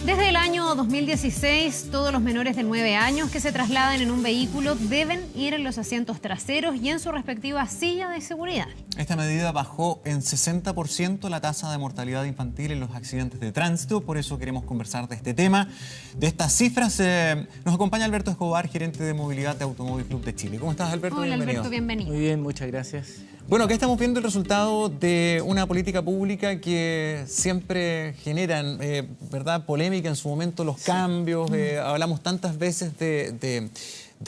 Desde el año 2016, todos los menores de 9 años que se trasladen en un vehículo deben ir en los asientos traseros y en su respectiva silla de seguridad. Esta medida bajó en 60% la tasa de mortalidad infantil en los accidentes de tránsito. Por eso queremos conversar de este tema, de estas cifras. Nos acompaña Alberto Escobar, gerente de movilidad de Automóvil Club de Chile. ¿Cómo estás, Alberto? Hola, Bienvenido. Alberto, bienvenido. Muy bien, muchas gracias. Bueno, acá estamos viendo el resultado de una política pública que siempre generan, ¿verdad?, polémica en su momento, los cambios. Hablamos tantas veces de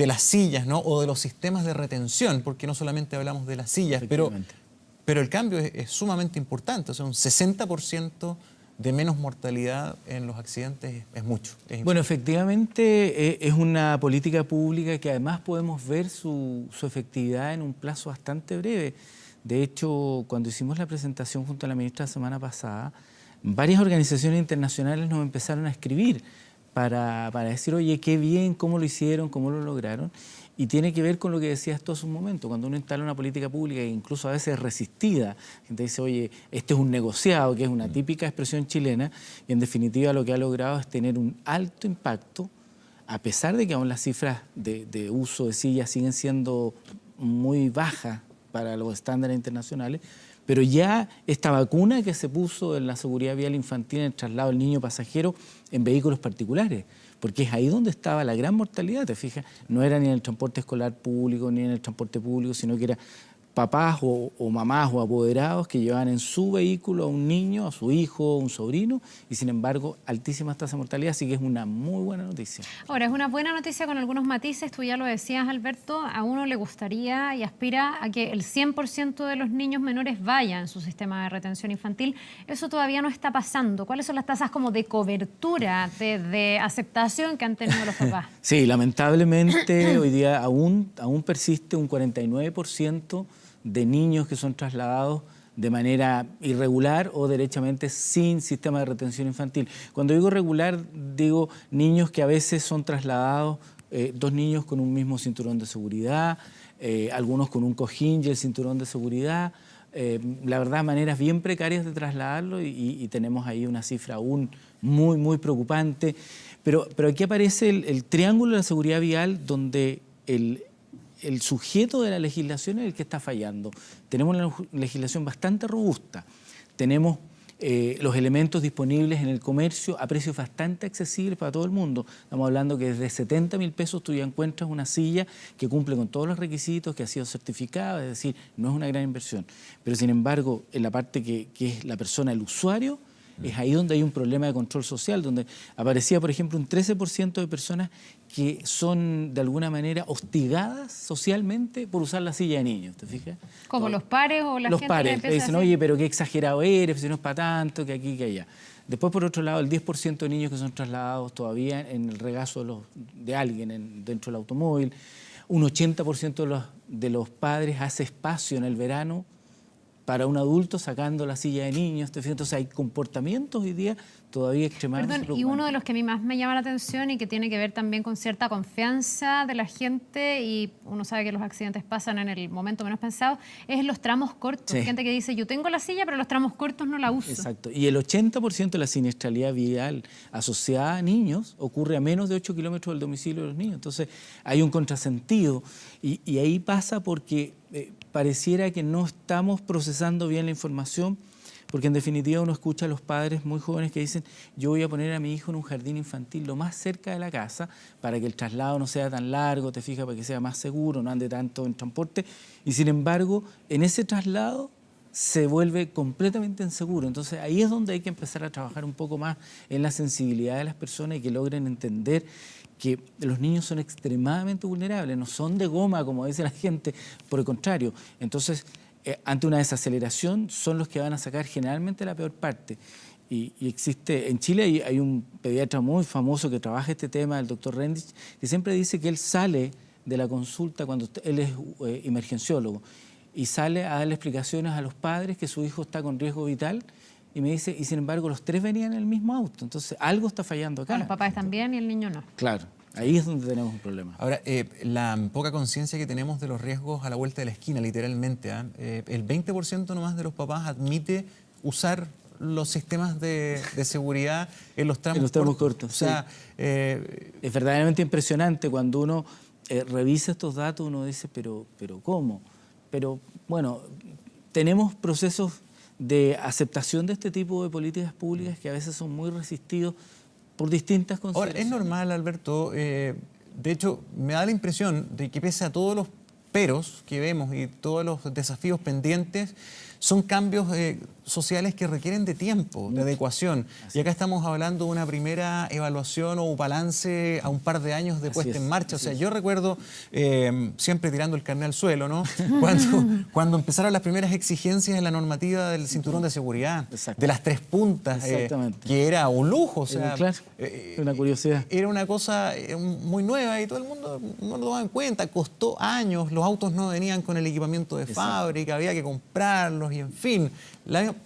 las sillas, ¿no?, o de los sistemas de retención, porque no solamente hablamos de las sillas, pero el cambio es sumamente importante. O sea, un 60% de menos mortalidad en los accidentes es mucho. Bueno, efectivamente es una política pública que además podemos ver su efectividad en un plazo bastante breve. De hecho, cuando hicimos la presentación junto a la ministra la semana pasada, varias organizaciones internacionales nos empezaron a escribir para decir, oye, qué bien, cómo lo hicieron, cómo lo lograron. Y tiene que ver con lo que decías tú hace un momento, cuando uno instala una política pública que incluso a veces es resistida, la gente dice, oye, este es un negociado, que es una típica expresión chilena, y en definitiva lo que ha logrado es tener un alto impacto, a pesar de que aún las cifras de uso de sillas siguen siendo muy bajas para los estándares internacionales, pero ya esta vacuna que se puso en la seguridad vial infantil en el traslado del niño pasajero en vehículos particulares, porque es ahí donde estaba la gran mortalidad, ¿te fijas? No era ni en el transporte escolar público, ni en el transporte público, sino que era papás o mamás o apoderados que llevaban en su vehículo a un niño, a su hijo, a un sobrino, y sin embargo, altísimas tasas de mortalidad, así que es una muy buena noticia. Ahora, es una buena noticia con algunos matices, tú ya lo decías, Alberto, a uno le gustaría y aspira a que el 100% de los niños menores vayan en su sistema de retención infantil. Eso todavía no está pasando. ¿Cuáles son las tasas como de cobertura, de aceptación que han tenido los papás? Sí, lamentablemente hoy día aún persiste un 49% de niños que son trasladados de manera irregular o derechamente sin sistema de retención infantil. Cuando digo regular, digo niños que a veces son trasladados, dos niños con un mismo cinturón de seguridad, algunos con un cojín y el cinturón de seguridad. La verdad, maneras bien precarias de trasladarlo y tenemos ahí una cifra aún muy, muy preocupante. Pero aquí aparece el triángulo de la seguridad vial donde el sujeto de la legislación es el que está fallando. Tenemos una legislación bastante robusta, tenemos los elementos disponibles en el comercio a precios bastante accesibles para todo el mundo. Estamos hablando que desde 70.000 pesos tú ya encuentras una silla que cumple con todos los requisitos, que ha sido certificada, es decir, no es una gran inversión. Pero sin embargo, en la parte que es la persona, el usuario, es ahí donde hay un problema de control social, donde aparecía, por ejemplo, un 13% de personas que son de alguna manera hostigadas socialmente por usar la silla de niños, ¿te fijas? ¿Como los pares o la los gente pares, que le dicen, oye, pero qué exagerado eres, si no es para tanto, que aquí, que allá. Después, por otro lado, el 10% de niños que son trasladados todavía en el regazo de alguien dentro del automóvil. Un 80% de los padres hace espacio en el verano para un adulto sacando la silla de niños. Entonces hay comportamientos hoy día todavía extremadamente preocupantes. Y uno de los que a mí más me llama la atención y que tiene que ver también con cierta confianza de la gente, y uno sabe que los accidentes pasan en el momento menos pensado, es los tramos cortos. Sí. Gente que dice, yo tengo la silla, pero los tramos cortos no la uso. Exacto. Y el 80% de la siniestralidad vial asociada a niños ocurre a menos de 8 kilómetros del domicilio de los niños. Entonces hay un contrasentido. Y ahí pasa porque pareciera que no estamos procesando bien la información, porque en definitiva uno escucha a los padres muy jóvenes que dicen, yo voy a poner a mi hijo en un jardín infantil lo más cerca de la casa para que el traslado no sea tan largo, te fijas, para que sea más seguro, no ande tanto en transporte, y sin embargo en ese traslado se vuelve completamente inseguro. Entonces ahí es donde hay que empezar a trabajar un poco más en la sensibilidad de las personas y que logren entender que los niños son extremadamente vulnerables, no son de goma, como dice la gente, por el contrario. Entonces, ante una desaceleración, son los que van a sacar generalmente la peor parte. Y existe, en Chile hay un pediatra muy famoso que trabaja este tema, el doctor Rendich, que siempre dice que él sale de la consulta cuando él es emergenciólogo y sale a darle explicaciones a los padres que su hijo está con riesgo vital. Y me dice, y sin embargo los tres venían en el mismo auto. Entonces algo está fallando acá. Los papás están bien y el niño no. Claro, ahí es donde tenemos un problema. Ahora, la poca conciencia que tenemos de los riesgos a la vuelta de la esquina, literalmente. El 20% nomás de los papás admite usar los sistemas de seguridad en los tramos, cortos. O sea, es verdaderamente impresionante cuando uno revisa estos datos, uno dice, pero ¿cómo? Pero bueno, tenemos procesos de aceptación de este tipo de políticas públicas que a veces son muy resistidos por distintas consideraciones. Ahora, es normal, Alberto, de hecho, me da la impresión de que pese a todos los peros que vemos y todos los desafíos pendientes, son cambios sociales que requieren de tiempo, de adecuación. Y acá estamos hablando de una primera evaluación o balance a un par de años de puesta en marcha. O sea, yo recuerdo, siempre tirando el carné al suelo, ¿no? Cuando empezaron las primeras exigencias en la normativa del cinturón de seguridad, de las 3 puntas, que era un lujo. O sea, claro, una curiosidad. Era una cosa muy nueva y todo el mundo no lo tomaba en cuenta. Costó años, los autos no venían con el equipamiento de fábrica, había que comprarlos y en fin.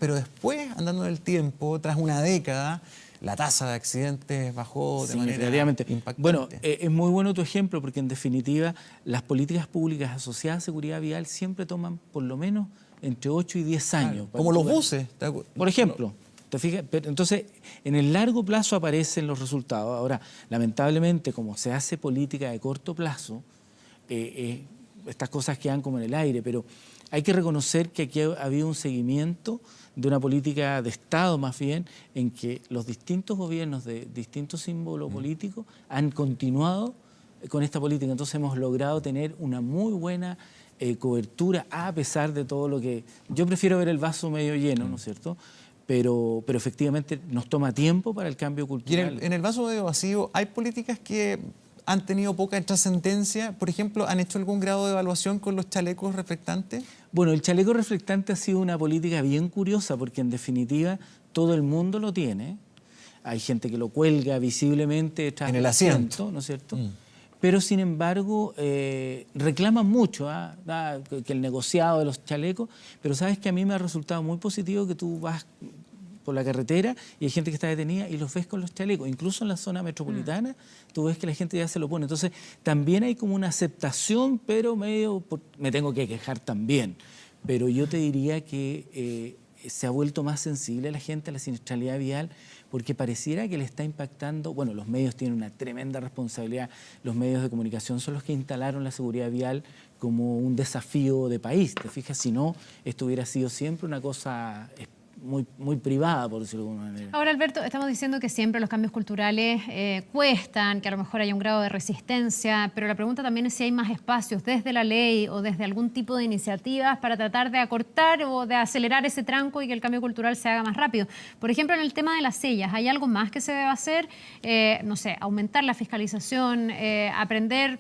Pero después, andando en el tiempo, tras una década, la tasa de accidentes bajó de manera impactante. Bueno, es muy bueno tu ejemplo porque en definitiva las políticas públicas asociadas a seguridad vial siempre toman por lo menos entre 8 y 10 años. Como los buses. Por ejemplo. ¿Te fijas? Pero entonces, en el largo plazo aparecen los resultados. Ahora, lamentablemente, como se hace política de corto plazo, estas cosas quedan como en el aire, pero hay que reconocer que aquí ha habido un seguimiento de una política de Estado, más bien, en que los distintos gobiernos de distintos símbolos políticos han continuado con esta política. Entonces hemos logrado tener una muy buena cobertura, a pesar de todo lo que... Yo prefiero ver el vaso medio lleno, ¿no es cierto?, pero efectivamente nos toma tiempo para el cambio cultural. Y en el vaso medio vacío, ¿hay políticas que han tenido poca trascendencia? Por ejemplo, ¿han hecho algún grado de evaluación con los chalecos reflectantes? Bueno, el chaleco reflectante ha sido una política bien curiosa porque en definitiva todo el mundo lo tiene. Hay gente que lo cuelga visiblemente tras en el asiento, ¿no es cierto? Pero sin embargo reclaman mucho que el negociado de los chalecos, pero sabes que a mí me ha resultado muy positivo que tú vas por la carretera y hay gente que está detenida y los ves con los chalecos. Incluso en la zona metropolitana tú ves que la gente ya se lo pone. Entonces también hay como una aceptación, pero medio... me tengo que quejar también. Pero yo te diría que se ha vuelto más sensible la gente a la siniestralidad vial porque pareciera que le está impactando... Bueno, los medios tienen una tremenda responsabilidad. Los medios de comunicación son los que instalaron la seguridad vial como un desafío de país. ¿Te fijas? Si no, esto hubiera sido siempre una cosa muy privada, por decirlo de alguna manera. Ahora, Alberto, estamos diciendo que siempre los cambios culturales cuestan, que a lo mejor hay un grado de resistencia, pero la pregunta también es si hay más espacios desde la ley o desde algún tipo de iniciativas para tratar de acortar o de acelerar ese tranco y que el cambio cultural se haga más rápido. Por ejemplo, en el tema de las sellas, ¿hay algo más que se debe hacer? No sé, aumentar la fiscalización, aprender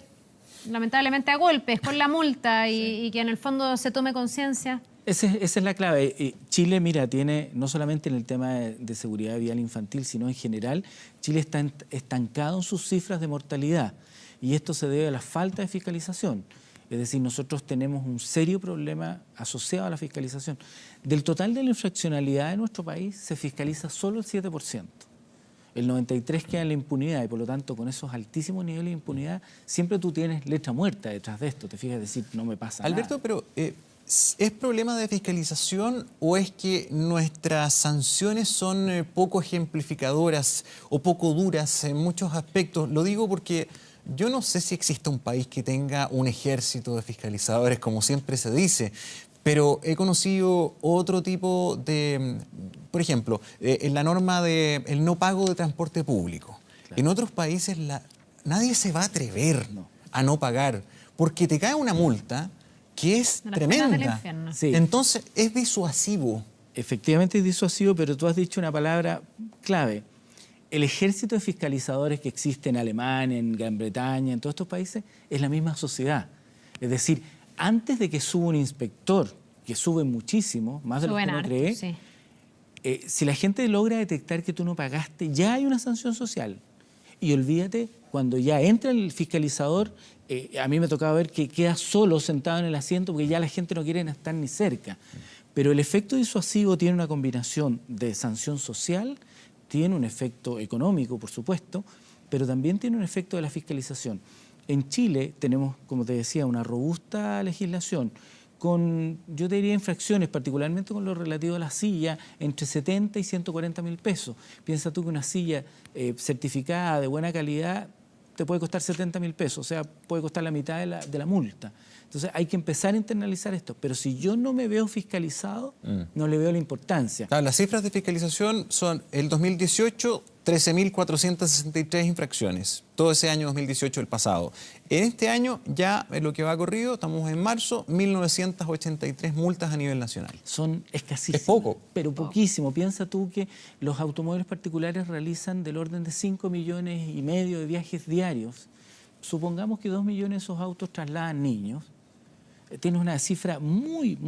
lamentablemente a golpes con la multa y que en el fondo se tome conciencia. Esa es la clave. Chile, mira, tiene no solamente en el tema de seguridad vial infantil, sino en general, Chile está estancado en sus cifras de mortalidad y esto se debe a la falta de fiscalización. Es decir, nosotros tenemos un serio problema asociado a la fiscalización. Del total de la infraccionalidad de nuestro país se fiscaliza solo el 7%. El 93% queda en la impunidad y por lo tanto con esos altísimos niveles de impunidad siempre tú tienes letra muerta detrás de esto. Te fijas, decir, no me pasa nada. Alberto, pero... ¿es problema de fiscalización o es que nuestras sanciones son poco ejemplificadoras o poco duras en muchos aspectos? Lo digo porque yo no sé si existe un país que tenga un ejército de fiscalizadores, como siempre se dice, pero he conocido otro tipo de... Por ejemplo, en la norma del no pago de transporte público. Claro. En otros países nadie se va a atrever a no pagar porque te cae una multa que es tremenda. Sí. Entonces, es disuasivo. Efectivamente es disuasivo, pero tú has dicho una palabra clave. El ejército de fiscalizadores que existe en Alemania, en Gran Bretaña, en todos estos países, es la misma sociedad. Es decir, antes de que suba un inspector, que sube muchísimo, más de lo que uno cree, sí. Si la gente logra detectar que tú no pagaste, ya hay una sanción social. Y olvídate, cuando ya entra el fiscalizador, a mí me tocaba ver que queda solo sentado en el asiento porque ya la gente no quiere estar ni cerca. Pero el efecto disuasivo tiene una combinación de sanción social, tiene un efecto económico, por supuesto, pero también tiene un efecto de la fiscalización. En Chile tenemos, como te decía, una robusta legislación con, yo te diría, infracciones, particularmente con lo relativo a la silla, entre 70 y 140 mil pesos. Piensa tú que una silla certificada de buena calidad te puede costar 70 mil pesos, o sea, puede costar la mitad de la multa. Entonces hay que empezar a internalizar esto, pero si yo no me veo fiscalizado, no le veo la importancia. Claro, las cifras de fiscalización son el 2018, 13.463 infracciones, todo ese año 2018, el pasado. En este año, ya en lo que va corrido, estamos en marzo, 1.983 multas a nivel nacional. Son escasísimas. Es poco. Pero poquísimo. Piensa tú que los automóviles particulares realizan del orden de 5,5 millones de viajes diarios. Supongamos que 2 millones de esos autos trasladan niños. Tienes una cifra muy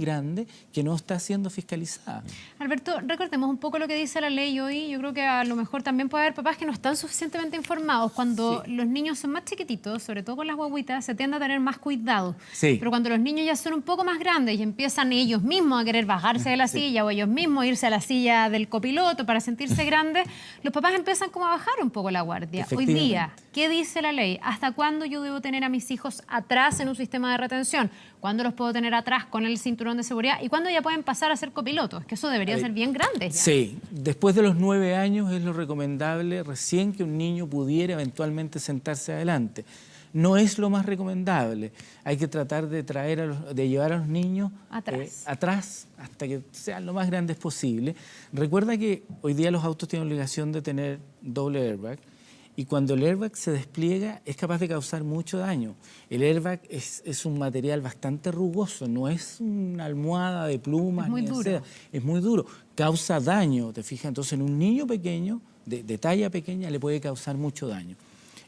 grande que no está siendo fiscalizada. Alberto, recordemos un poco lo que dice la ley hoy. Yo creo que a lo mejor también puede haber papás que no están suficientemente informados. Cuando los niños son más chiquititos, sobre todo con las guaguitas, se tiende a tener más cuidado. Sí. Pero cuando los niños ya son un poco más grandes y empiezan ellos mismos a querer bajarse de la silla o ellos mismos irse a la silla del copiloto para sentirse grandes, los papás empiezan como a bajar un poco la guardia. Hoy día, ¿qué dice la ley? ¿Hasta cuándo yo debo tener a mis hijos atrás en un sistema de retención? ¿Cuándo los puedo tener atrás con el cinturón de seguridad? ¿Y cuándo ya pueden pasar a ser copilotos? Que eso debería ser bien grande ya. Sí, después de los 9 años es lo recomendable recién que un niño pudiera eventualmente sentarse adelante. No es lo más recomendable. Hay que tratar de llevar a los niños atrás hasta que sean lo más grandes posible. Recuerda que hoy día los autos tienen obligación de tener doble airbag. Y cuando el airbag se despliega es capaz de causar mucho daño. El airbag es un material bastante rugoso, no es una almohada de plumas. Es muy duro. Seda. Es muy duro, causa daño, ¿te fijas? Entonces en un niño pequeño, de talla pequeña, le puede causar mucho daño.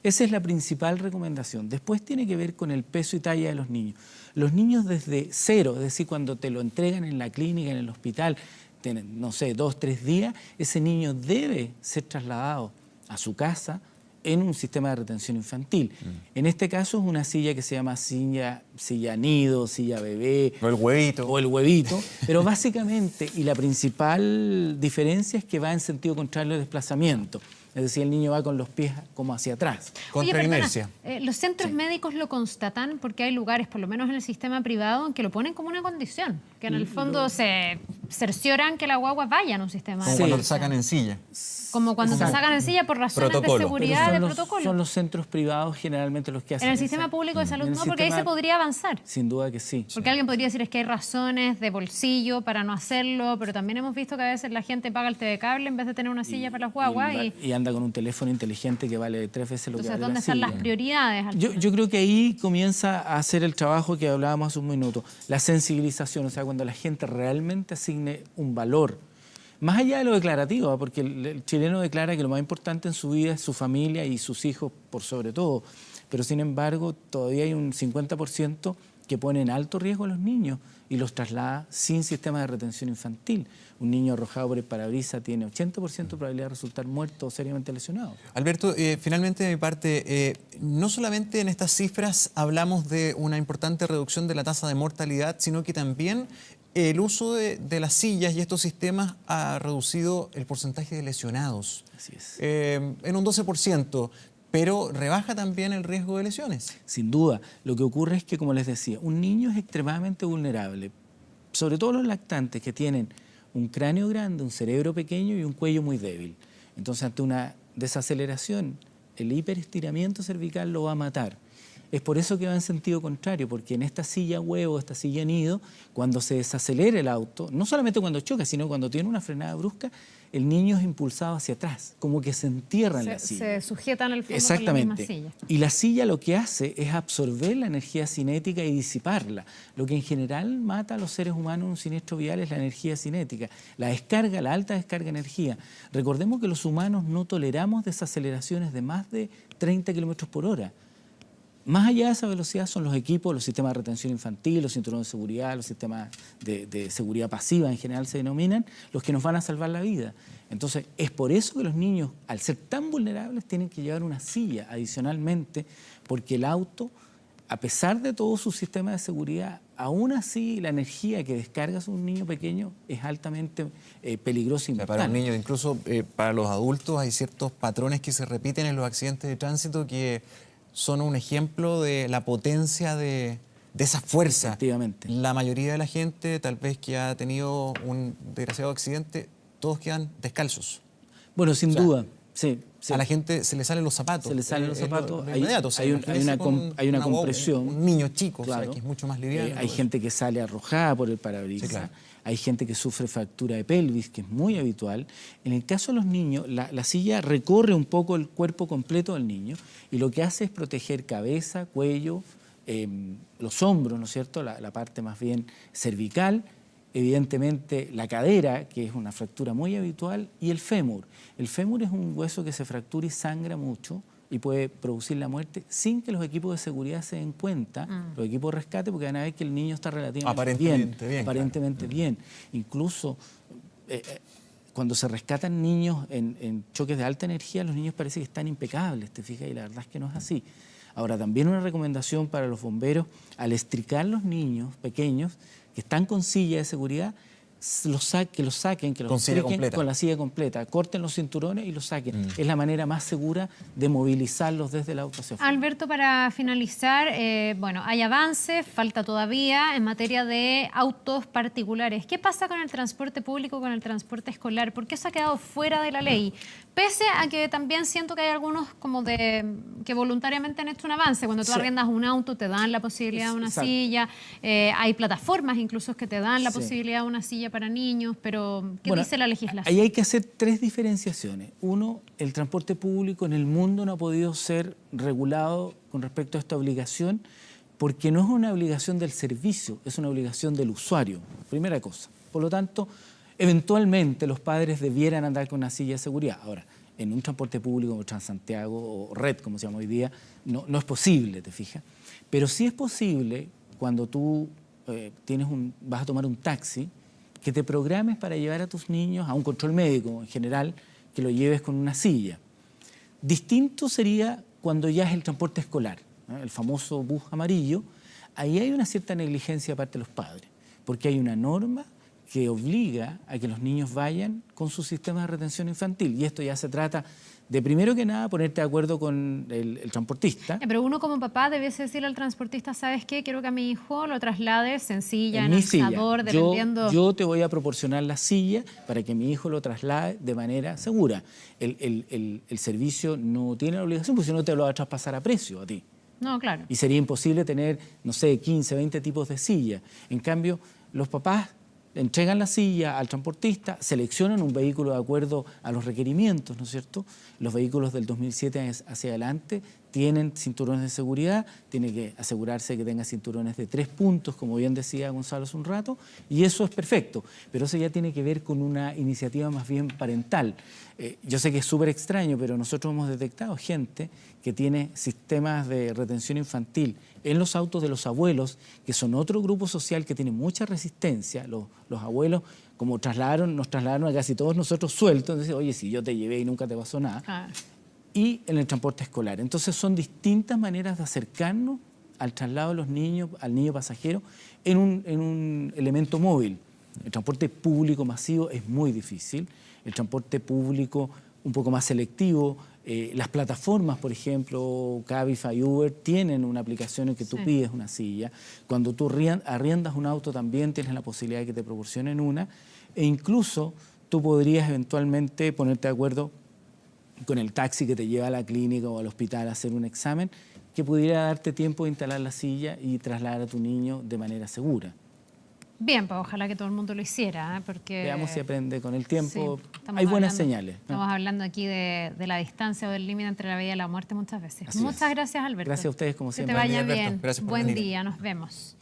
Esa es la principal recomendación. Después tiene que ver con el peso y talla de los niños. Los niños desde cero, es decir, cuando te lo entregan en la clínica, en el hospital, tienen, no sé, 2 o 3 días, ese niño debe ser trasladado a su casa en un sistema de retención infantil. En este caso es una silla que se llama silla nido, silla bebé. O el huevito. O el huevito. Pero básicamente, y la principal diferencia es que va en sentido contrario al desplazamiento. Es decir, el niño va con los pies como hacia atrás. Contra inercia. Los centros médicos lo constatan porque hay lugares, por lo menos en el sistema privado, en que lo ponen como una condición. Que en el fondo se cercioran que la guagua vaya en un sistema Como cuando te sacan en silla. Como cuando te sacan en silla por razones de seguridad, de protocolo. Son los centros privados generalmente los que hacen. En el sistema público de salud no, porque ahí se podría avanzar. Sin duda que sí. Porque alguien podría decir es que hay razones de bolsillo para no hacerlo, pero también hemos visto que a veces la gente paga el TV cable en vez de tener una silla para las guaguas. Y anda con un teléfono inteligente que vale 3 veces lo que vale la ¿dónde están silla? las prioridades? Yo creo que ahí comienza a hacer el trabajo que hablábamos hace un minuto, la sensibilización, o sea, cuando la gente realmente asigne un valor, más allá de lo declarativo, porque el chileno declara que lo más importante en su vida es su familia y sus hijos por sobre todo, pero sin embargo todavía hay un 50% que pone en alto riesgo a los niños y los traslada sin sistema de retención infantil. Un niño arrojado por el parabrisas tiene 80% de probabilidad de resultar muerto o seriamente lesionado. Alberto, finalmente de mi parte, no solamente en estas cifras hablamos de una importante reducción de la tasa de mortalidad, sino que también el uso de las sillas y estos sistemas ha reducido el porcentaje de lesionados. Así es. En un 12%. Pero rebaja también el riesgo de lesiones. Sin duda. Lo que ocurre es que, como les decía, un niño es extremadamente vulnerable. Sobre todo los lactantes que tienen un cráneo grande, un cerebro pequeño y un cuello muy débil. Entonces, ante una desaceleración, el hiperestiramiento cervical lo va a matar. Es por eso que va en sentido contrario, porque en esta silla huevo, esta silla nido, cuando se desacelera el auto, no solamente cuando choca, sino cuando tiene una frenada brusca, el niño es impulsado hacia atrás, como que se entierra en la silla. Se sujeta en el fondo Exactamente. por la misma silla. Y la silla lo que hace es absorber la energía cinética y disiparla. Lo que en general mata a los seres humanos en un siniestro vial es la energía cinética, la descarga, la alta descarga de energía. Recordemos que los humanos no toleramos desaceleraciones de más de 30 kilómetros por hora. Más allá de esa velocidad son los equipos, los sistemas de retención infantil, los cinturones de seguridad, los sistemas de seguridad pasiva en general se denominan, los que nos van a salvar la vida. Entonces, es por eso que los niños, al ser tan vulnerables, tienen que llevar una silla adicionalmente, porque el auto, a pesar de todo su sistema de seguridad, aún así la energía que descarga a un niño pequeño es altamente peligrosa y mortal. Para un niño, incluso para los adultos, hay ciertos patrones que se repiten en los accidentes de tránsito que son un ejemplo de la potencia de esa fuerza. Efectivamente. La mayoría de la gente, tal vez que ha tenido un desgraciado accidente, todos quedan descalzos. Bueno, sin duda, sí. A la gente se le salen los zapatos. Se le salen los zapatos. Inmediato, Hay una compresión. Un niño chico, claro. O sea, que es mucho más liviano. Hay gente que sale arrojada por el parabrisas. Sí, claro. Hay gente que sufre fractura de pelvis, que es muy habitual. En el caso de los niños, la silla recorre un poco el cuerpo completo del niño y lo que hace es proteger cabeza, cuello, los hombros, ¿no es cierto?, la parte más bien cervical, evidentemente la cadera, que es una fractura muy habitual, y el fémur. El fémur es un hueso que se fractura y sangra mucho y puede producir la muerte sin que los equipos de seguridad se den cuenta, los equipos de rescate, porque van a ver que el niño está relativamente aparentemente bien. Incluso cuando se rescatan niños en choques de alta energía, los niños parece que están impecables, ¿te fijas? Y la verdad es que no es así. Ahora, también una recomendación para los bomberos, al estricar los niños pequeños que están con silla de seguridad, que los saquen, que los estriquen con la silla completa, corten los cinturones y los saquen. Es la manera más segura de movilizarlos desde el auto hacia afuera. Alberto, para finalizar, bueno, hay avances, falta todavía en materia de autos particulares. ¿Qué pasa con el transporte público, con el transporte escolar? ¿Por qué se ha quedado fuera de la ley? Pese a que también siento que hay algunos como que voluntariamente han hecho un avance. Cuando tú arriendas un auto te dan la posibilidad de una silla. Hay plataformas incluso que te dan la posibilidad de una silla para niños. Pero, ¿qué dice la legislación? Ahí hay que hacer tres diferenciaciones. Uno, el transporte público en el mundo no ha podido ser regulado con respecto a esta obligación porque no es una obligación del servicio, es una obligación del usuario. Primera cosa. Por lo tanto, eventualmente los padres debieran andar con una silla de seguridad. Ahora, en un transporte público como Transantiago o Red, como se llama hoy día, no es posible, ¿te fijas? Pero sí es posible cuando tú vas a tomar un taxi, que te programes para llevar a tus niños a un control médico en general, que lo lleves con una silla. Distinto sería cuando ya es el transporte escolar, ¿no? El famoso bus amarillo. Ahí hay una cierta negligencia parte de los padres, porque hay una norma que obliga a que los niños vayan con su sistema de retención infantil. Y esto ya se trata de, primero que nada, ponerte de acuerdo con el transportista. Pero uno como papá debiese decirle al transportista, ¿sabes qué? Quiero que a mi hijo lo traslades en silla, en alzador, dependiendo... Yo te voy a proporcionar la silla para que mi hijo lo traslade de manera segura. El servicio no tiene la obligación, porque si no te lo va a traspasar a precio a ti. No, claro. Y sería imposible tener, no sé, 15, 20 tipos de silla. En cambio, los papás entregan la silla al transportista, seleccionan un vehículo de acuerdo a los requerimientos, ¿no es cierto? Los vehículos del 2007 hacia adelante tienen cinturones de seguridad, tiene que asegurarse que tenga cinturones de 3 puntos, como bien decía Gonzalo hace un rato, y eso es perfecto, pero eso ya tiene que ver con una iniciativa más bien parental. Yo sé que es súper extraño, pero nosotros hemos detectado gente que tiene sistemas de retención infantil en los autos de los abuelos, que son otro grupo social que tiene mucha resistencia. Los abuelos, como nos trasladaron a casi todos nosotros sueltos, entonces, oye, si yo te llevé y nunca te pasó nada. Y en el transporte escolar. Entonces son distintas maneras de acercarnos al traslado de los niños, al niño pasajero, en un elemento móvil. El transporte público masivo es muy difícil. El transporte público un poco más selectivo. Las plataformas, por ejemplo, Cabify, Uber, tienen una aplicación en que tú pides una silla. Cuando tú arriendas un auto también tienes la posibilidad de que te proporcionen una. E incluso tú podrías eventualmente ponerte de acuerdo con el taxi que te lleva a la clínica o al hospital a hacer un examen, que pudiera darte tiempo de instalar la silla y trasladar a tu niño de manera segura. Bien, pues ojalá que todo el mundo lo hiciera, porque... Veamos si aprende con el tiempo. Hay buenas señales. Estamos hablando aquí de la distancia o del límite entre la vida y la muerte muchas veces. Muchas gracias, Alberto. Gracias a ustedes, como siempre. Que te vaya bien. Gracias por Buen venir. día, nos vemos.